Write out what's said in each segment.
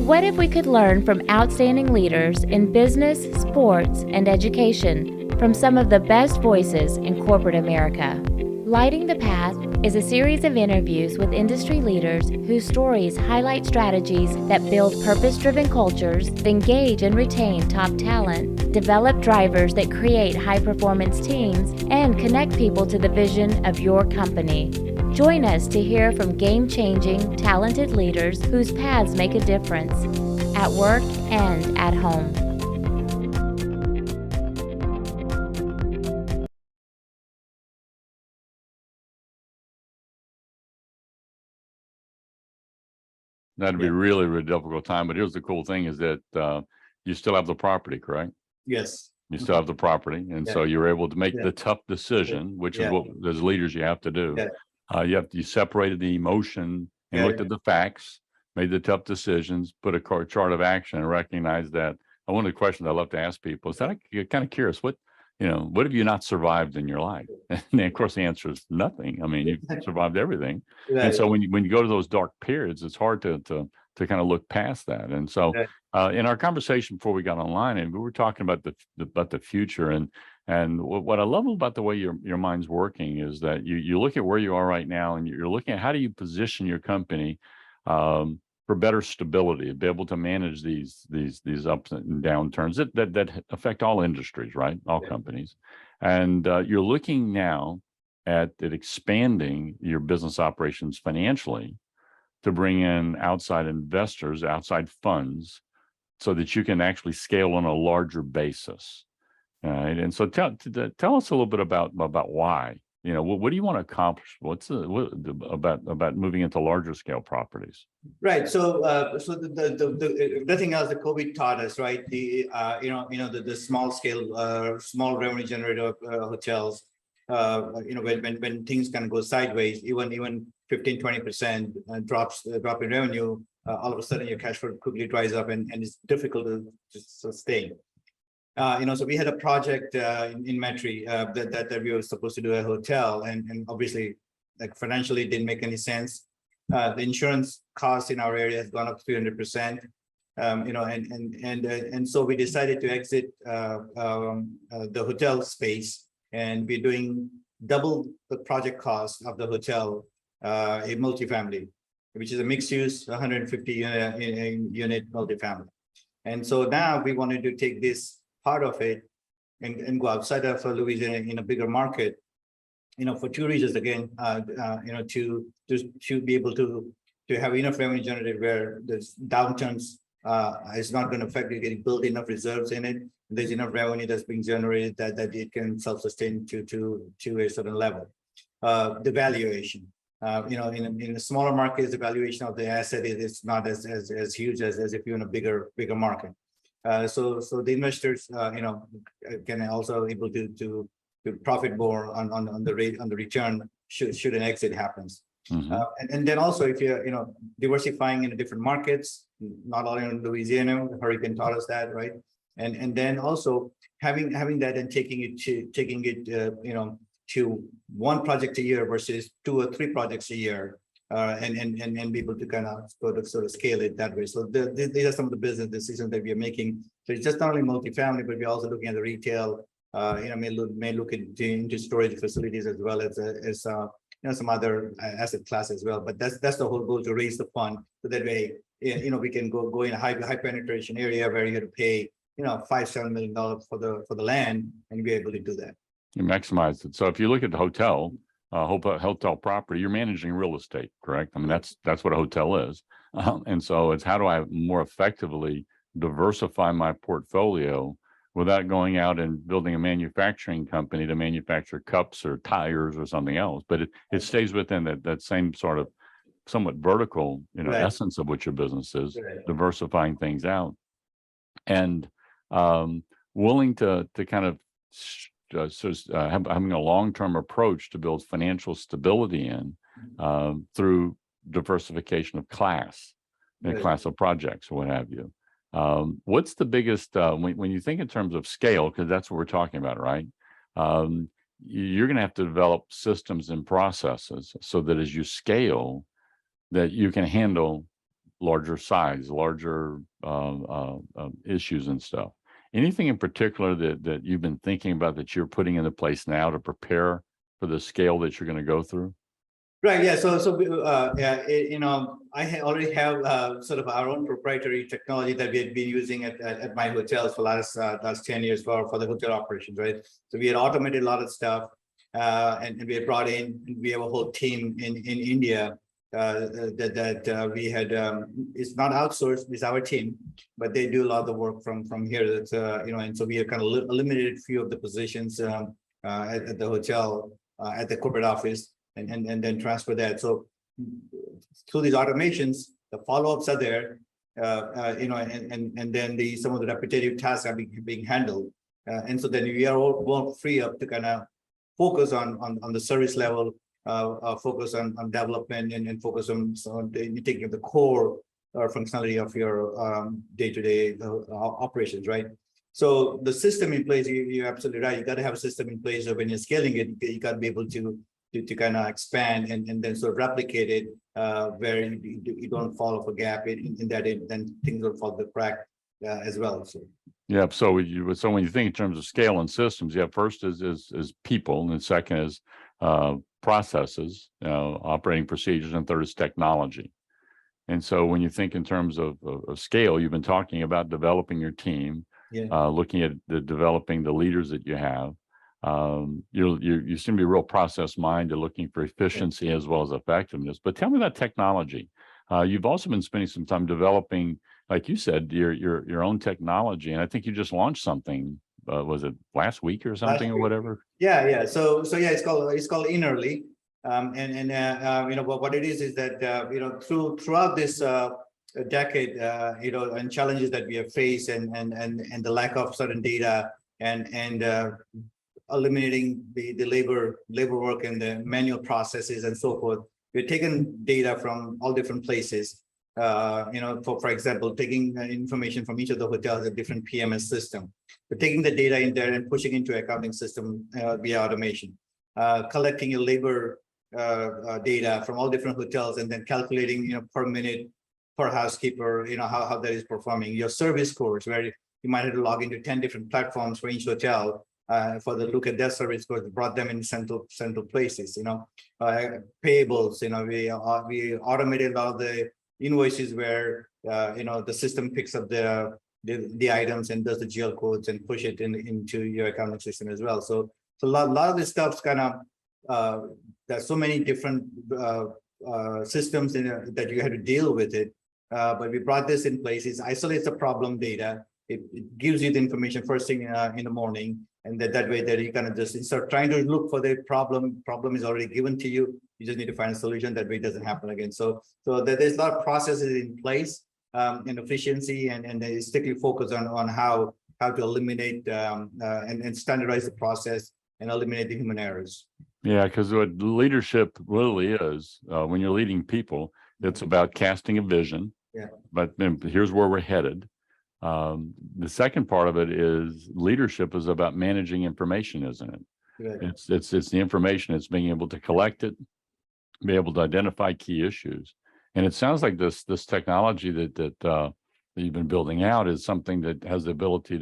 What if we could learn from outstanding leaders in business, sports, and education from some of the best voices in corporate America? Lighting the Path is a series of interviews with industry leaders whose stories highlight strategies that build purpose-driven cultures, engage and retain top talent, develop drivers that create high-performance teams, and connect people to the vision of your company. Join us to hear from game-changing, talented leaders whose paths make a difference at work and at home. That'd be really, really difficult time. But here's the cool thing is that you still have the property, correct? Yes. You still have the property. And so you're able to make the tough decision, which is what as leaders you have to do. You separated the emotion and looked at the facts, made the tough decisions, put a chart of action and recognized that. One of the questions I love to ask people is that I'm kind of curious, what have you not survived in your life? And of course the answer is nothing. I mean, you've survived everything. Right. And so when you go to those dark periods, it's hard to kind of look past that. And so in our conversation before we got online, and we were talking about the future, and what I love about the way your mind's working is that you look at where you are right now, and you're looking at how do you position your company for better stability, be able to manage these ups and downturns that affect all industries, right? All companies. And you're looking now at expanding your business operations financially to bring in outside investors, outside funds, so that you can actually scale on a larger basis. All right. And so tell us a little bit about why. What do you want to accomplish? What's about moving into larger scale properties? Right. So the nothing else that COVID taught us, right? The small scale, small revenue generator hotels. When things kind of go sideways, even 15-20% drop in revenue, all of a sudden your cash flow quickly dries up, and it's difficult to sustain. So we had a project in Metri that we were supposed to do a hotel, and obviously, like financially, it didn't make any sense. The insurance cost in our area has gone up 300%. And so we decided to exit the hotel space, and we're doing double the project cost of the hotel, a multifamily, which is a mixed use, 150 unit multifamily. And so now we wanted to take this part of it and go outside of Louisiana in a bigger market, for two reasons again, to be able to have enough revenue generated where the downturns is not going to affect you, getting built enough reserves in it. There's enough revenue that's being generated that it can self-sustain to a certain level. The valuation, in the smaller markets, the valuation of the asset is not as huge as if you're in a bigger market. So the investors, can also able to profit more on the rate, on the return should an exit happens. Mm-hmm. And then also if you're diversifying in different markets, not only in Louisiana, the hurricane taught us that, right? And then also having that and taking it to one project a year versus 2 or 3 projects a year. And be able to kind of sort of scale it that way. So these are some of the business decisions that we are making. So it's just not only multifamily, but we're also looking at the retail. May look into storage facilities as well as some other asset class as well. But that's the whole goal, to raise the fund so that way we can go in a high penetration area where you have to pay $5-7 million for the land, and be able to do that. You maximize it. So if you look at the hotel property, you're managing real estate, correct? I mean, that's what a hotel is. And so it's how do I more effectively diversify my portfolio without going out and building a manufacturing company to manufacture cups or tires or something else. But it stays within that same sort of somewhat vertical, right, essence of what your business is, right, diversifying things out. And willing to kind of having a long-term approach to build financial stability in through diversification of class, right, class of projects or what have you. What's the biggest, when you think in terms of scale, because that's what we're talking about, right? You're going to have to develop systems and processes so that as you scale, that you can handle larger size, larger issues and stuff. Anything in particular that you've been thinking about that you're putting into place now to prepare for the scale that you're going to go through? Right. Yeah. I already have sort of our own proprietary technology that we had been using at my hotels for last 10 years for the hotel operations. Right. So we had automated a lot of stuff, and we had brought in. We have a whole team in India that we had. It's not outsourced. It's our team, but they do a lot of the work from here. That's and so we have kind of eliminated a few of the positions at the hotel at the corporate office. And then transfer that. So through these automations, the follow-ups are there, and then some of the repetitive tasks are being handled. And so then we are all more free up to kind of focus on the service level, focus on development, and focus on taking the core functionality of your day-to-day operations, right? So the system in place, you're absolutely right. You got to have a system in place. So when you're scaling it, you got to be able to kind of expand and then sort of replicate it where you don't fall off a gap in that then things will fall the crack as well. So yeah, so when you think in terms of scale and systems, yeah, first is people, and then second is processes, operating procedures, and third is technology. And so when you think in terms of scale, you've been talking about developing your team, looking at developing the leaders that you have. You seem to be real process minded, looking for efficiency as well as effectiveness. But tell me about technology. You've also been spending some time developing, like you said, your own technology, and I think you just launched something. Was it last week or something or whatever? Yeah. So yeah, it's called Innerly, what it is that throughout this decade, and challenges that we have faced, and the lack of certain data and eliminating the labor work and the manual processes and so forth. We're taking data from all different places. For example, taking information from each of the hotels, a different PMS system. We're taking the data in there and pushing into accounting system via automation. Collecting your labor data from all different hotels and then calculating, per minute, per housekeeper, how that is performing. Your service scores, where you might have to log into 10 different platforms for each hotel. For the look at their service scores, brought them in central places. Payables. We automated all the invoices where the system picks up the items and does the GL codes and push it into your accounting system as well. So a lot of this stuff's kind of there's so many different systems that you had to deal with it. But we brought this in place. It isolates the problem data. It gives you the information first thing in the morning. And that way that you kind of just start trying to look for the problem is already given to you. You just need to find a solution that way it doesn't happen again. So there's a lot of processes in place and efficiency and they strictly focus on how to eliminate and standardize the process and eliminate the human errors. Yeah, because what leadership really is, when you're leading people, it's about casting a vision. Yeah. But here's where we're headed. The second part of it is leadership is about managing information, isn't it? Right. It's the information. It's being able to collect it, be able to identify key issues. And it sounds like this technology that you've been building out is something that has the ability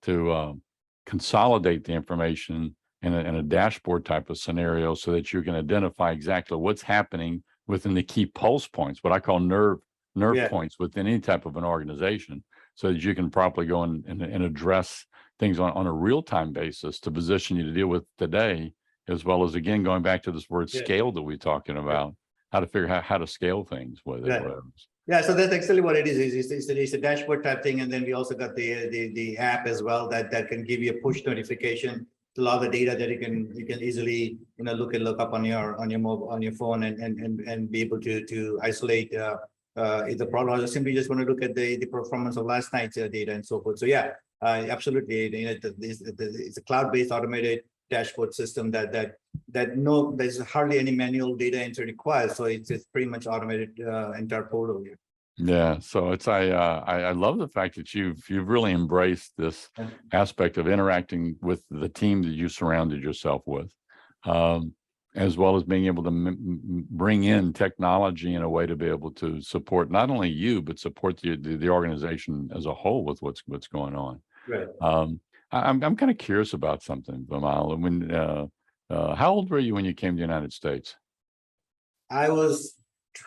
to consolidate the information in a dashboard type of scenario so that you can identify exactly what's happening within the key pulse points, what I call nerve points within any type of an organization, so that you can properly go and address things on a real-time basis to position you to deal with today, as well as, again, going back to this word scale that we're talking about, how to figure out how to scale things with it. Yeah, so that's actually what it is. It's a dashboard type thing, and then we also got the app as well that can give you a push notification to a lot of the data that you can easily look up on your phone and be able to isolate the problem, or simply just want to look at the performance of last night's data and so forth. So yeah, absolutely. It's a cloud-based automated dashboard system there's hardly any manual data entry required. So it's pretty much automated entire portal here. Yeah, so I love the fact that you've really embraced this aspect of interacting with the team that you surrounded yourself with. as well as being able to bring in technology in a way to be able to support not only you, but support the organization as a whole with what's going on. Right. I'm kind of curious about something, Vimal. When how old were you when you came to the United States? I was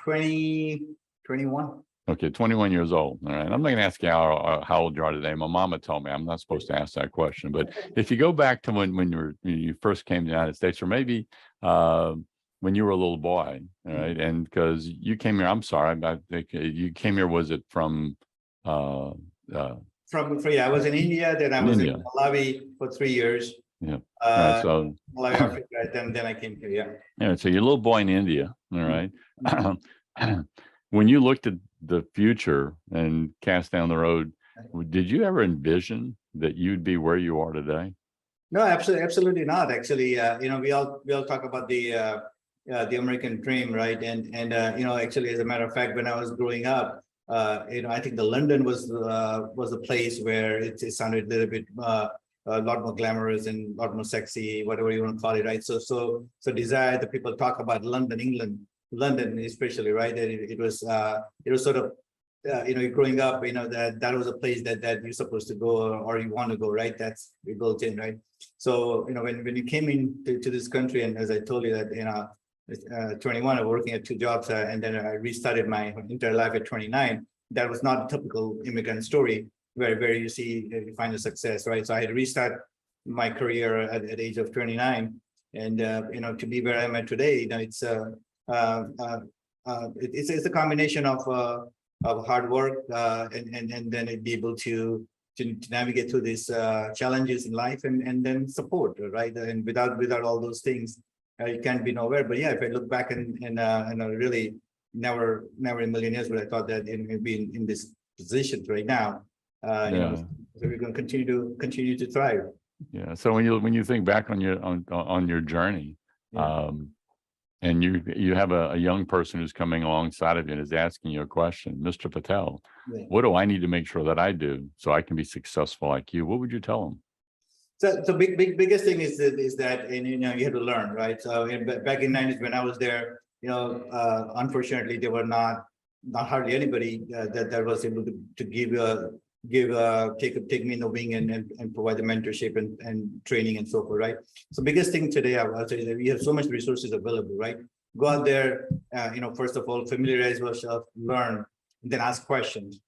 21. Okay, 21 years old. All right. I'm not going to ask you how old you are today. My mama told me I'm not supposed to ask that question. But if you go back to when you first came to the United States, or maybe when you were a little boy, all right, and because you came here, I'm sorry, I think you came here. Was it from? I was in India, then I was in Malawi for 3 years. Yeah. Right. So Malawi, Africa, then I came here. Yeah. Yeah. So you're a little boy in India. All right. When you looked at the future and cast down the road, did you ever envision that you'd be where you are today? No, absolutely not. Actually, we all talk about the American dream, right? And actually, as a matter of fact, when I was growing up, I think the London was the place where it sounded a little bit a lot more glamorous and a lot more sexy, whatever you want to call it, right? So desire, the people talk about London, England, London especially, right? That it was sort of growing up, that was a place that you're supposed to go or you want to go, right? That's built in, right? So when you came into this country, and as I told you that 21, I was working at 2 jobs, and then I restarted my entire life at 29. That was not a typical immigrant story where you find a success, right? So I had to restart my career at the age of 29, and to be where I'm at today, it's a combination of hard work and then be able to navigate through these challenges in life and then support, right? And without all those things, you can't be nowhere. But yeah, if I look back and really never in a million years would I thought that we'd be in this position right now. So we're going to continue to thrive. Yeah. So when you think back on your journey, and you have a young person who's coming alongside of you and is asking you a question, Mr. Patel, what do I need to make sure that I do so I can be successful like you? What would you tell them? So biggest thing is that you have to learn, right? So back in the 90s when I was there, unfortunately there were not hardly anybody that was able to take me in the wing and provide the mentorship and training and so forth, right? So biggest thing today, I would say, is that we have so much resources available, right? Go out there, first of all, familiarize yourself, learn, and then ask questions.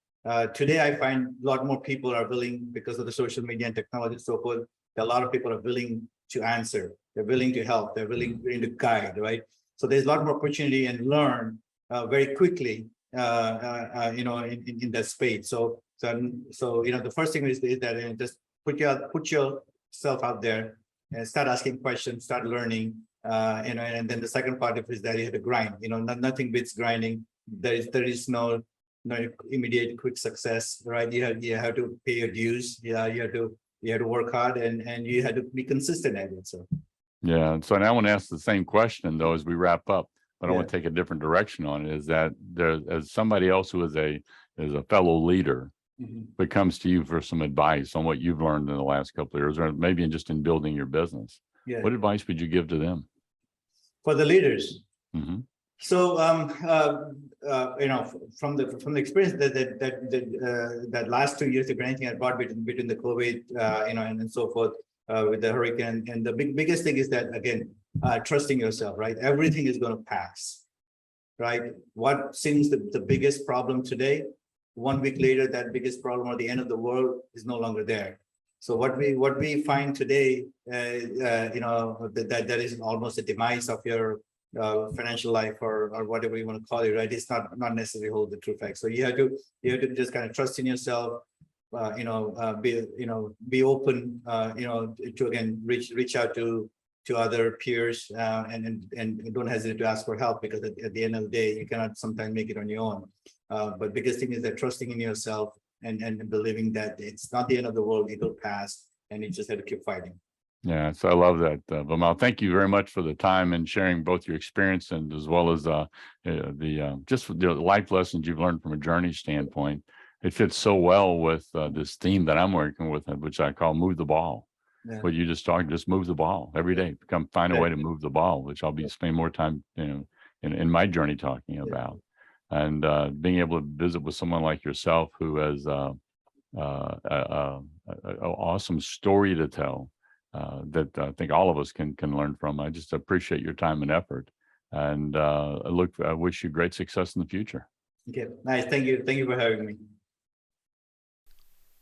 Today, I find a lot more people are willing, because of the social media and technology and so forth, a lot of people are willing to answer. They're willing to help. They're willing to guide, right? So there's a lot more opportunity and learn very quickly, in that space. So the first thing is that just put yourself out there and start asking questions, start learning, and then the second part of it is that you have to grind. Nothing beats grinding. There is no immediate quick success, right? You have to pay your dues. Yeah, you have to work hard and you have to be consistent at it. So yeah. So now I want to ask the same question though as we wrap up, but I want to take a different direction on it. Is that there, as somebody else who is a fellow leader, but comes to you for some advice on what you've learned in the last couple of years, or maybe just in building your business, what advice would you give to them? For the leaders. So, from the experience that last 2 years, if anything, I brought between the COVID, and so forth, with the hurricane, and the biggest thing is that, again, trusting yourself, right? Everything is going to pass, right? What seems the biggest problem today, 1 week later, that biggest problem or the end of the world is no longer there. So what we find today, that is almost a demise of your financial life or whatever you want to call it, right? It's not necessarily hold the true facts. So you have to just kind of trust in yourself, be open, to again reach out to other peers, and don't hesitate to ask for help, because at the end of the day, you cannot sometimes make it on your own. But biggest thing is that trusting in yourself and believing that it's not the end of the world, it will pass, and you just have to keep fighting. Yeah, so I love that, Vimal. Thank you very much for the time and sharing both your experience and as well as just the life lessons you've learned from a journey standpoint. It fits so well with this theme that I'm working with, which I call "Move the Ball." what you just talked, just move the ball every day. Find a way to move the ball, which I'll be spending more time, in my journey talking about. And being able to visit with someone like yourself who has an awesome story to tell that I think all of us can learn from. I just appreciate your time and effort, and I wish you great success in the future. Okay, nice. Thank you. Thank you for having me.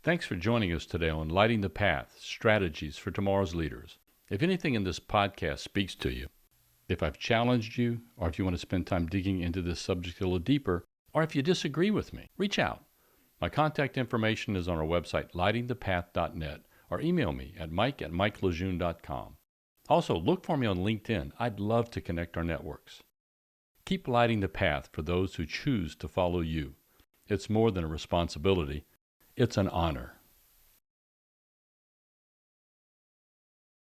Thanks for joining us today on Lighting the Path, Strategies for Tomorrow's Leaders. If anything in this podcast speaks to you, if I've challenged you, or if you want to spend time digging into this subject a little deeper, or if you disagree with me, reach out. My contact information is on our website, lightingthepath.net, or email me at mike@mikelejeune.com. Also, look for me on LinkedIn. I'd love to connect our networks. Keep lighting the path for those who choose to follow you. It's more than a responsibility. It's an honor.